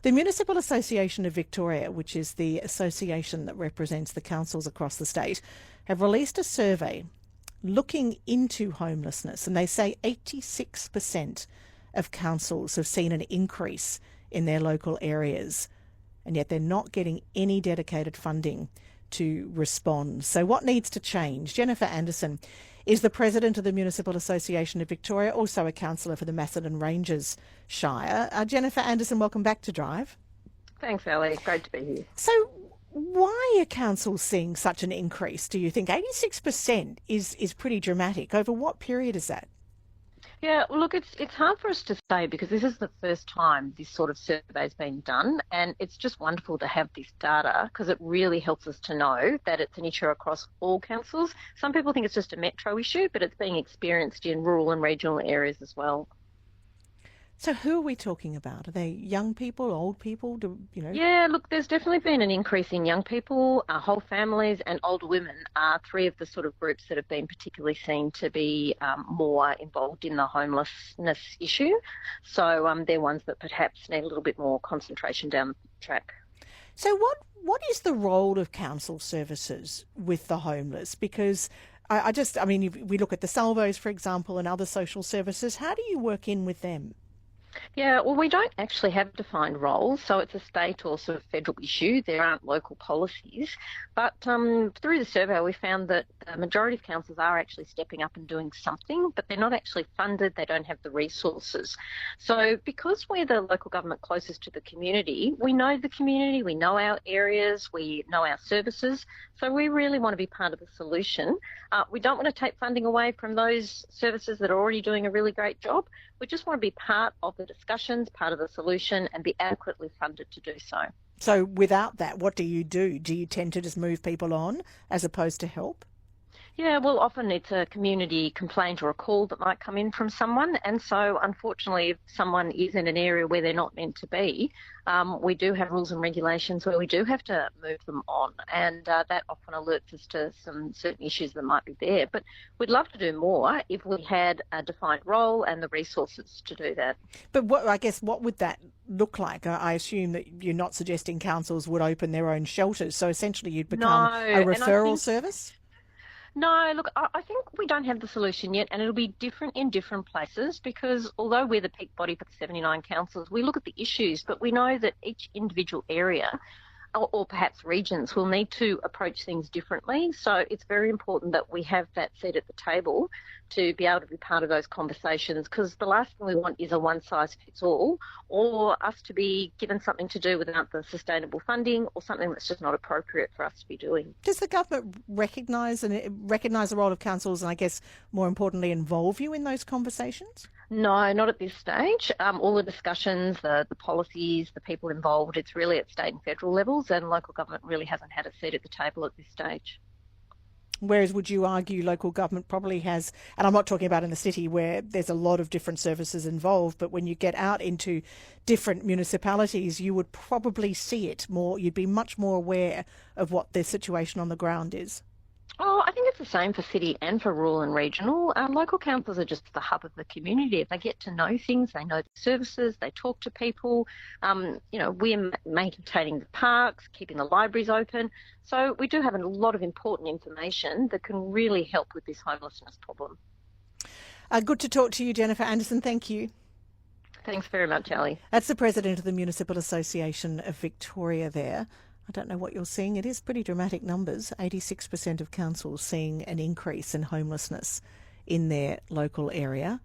The Municipal Association of Victoria, which is the association that represents the councils across the state, have released a survey looking into homelessness, and they say 86% of councils have seen an increase in their local areas, and yet they're not getting any dedicated funding to respond. So what needs to change? Jennifer Anderson is the president of the Municipal Association of Victoria, also a councillor for the Macedon Ranges Shire. Jennifer Anderson, welcome back to Drive. Thanks, Ali. Great to be here. So why are councils seeing such an increase, do you think? 86% is pretty dramatic. Over what period is that? Yeah, well, look, it's hard for us to say because this is the first time this sort of survey has been done, and it's just wonderful to have this data because it really helps us to know that it's an issue across all councils. Some people think it's just a metro issue, but it's being experienced in rural and regional areas as well. So who are we talking about? Are they young people, old people? Yeah, look, there's definitely been an increase in young people, whole families and older women are three of the sort of groups that have been particularly seen to be more involved in the homelessness issue. So they're ones that perhaps need a little bit more concentration down the track. So what is the role of council services with the homeless? Because if we look at the Salvos, for example, and other social services, how do you work in with them? Yeah, well, we don't actually have defined roles, so it's a state or sort of federal issue. There aren't local policies. But through the survey, we found that the majority of councils are actually stepping up and doing something, but they're not actually funded. They don't have the resources. So because we're the local government closest to the community, we know the community, we know our areas, we know our services. So we really want to be part of the solution. We don't want to take funding away from those services that are already doing a really great job. We just want to be part of the discussions, part of the solution, and be adequately funded to do so. So without that, what do you do? Do you tend to just move people on as opposed to help? Yeah, well, often it's a community complaint or a call that might come in from someone. And so, unfortunately, if someone is in an area where they're not meant to be, we do have rules and regulations where we do have to move them on. And that often alerts us to some certain issues that might be there. But we'd love to do more if we had a defined role and the resources to do that. But what would that look like? I assume that you're not suggesting councils would open their own shelters. So essentially you'd become a referral service? No, look, I think we don't have the solution yet, and it'll be different in different places because although we're the peak body for the 79 councils, we look at the issues, but we know that each individual area or perhaps regions will need to approach things differently. So it's very important that we have that seat at the table to be able to be part of those conversations because the last thing we want is a one-size-fits-all or us to be given something to do without the sustainable funding or something that's just not appropriate for us to be doing. Does the government recognise the role of councils and I guess more importantly involve you in those conversations? No, not at this stage. All the discussions, the policies, the people involved, it's really at state and federal levels and local government really hasn't had a seat at the table at this stage. Whereas would you argue local government probably has, and I'm not talking about in the city where there's a lot of different services involved, but when you get out into different municipalities, you would probably see it more, you'd be much more aware of what their situation on the ground is. Oh, I think it's the same for city and for rural and regional. Local councils are just the hub of the community. If they get to know things, they know the services, they talk to people. We're maintaining the parks, keeping the libraries open. So we do have a lot of important information that can really help with this homelessness problem. Good to talk to you, Jennifer Anderson. Thank you. Thanks very much, Ali. That's the President of the Municipal Association of Victoria there. I don't know what you're seeing. It is pretty dramatic numbers. 86% of councils seeing an increase in homelessness in their local area.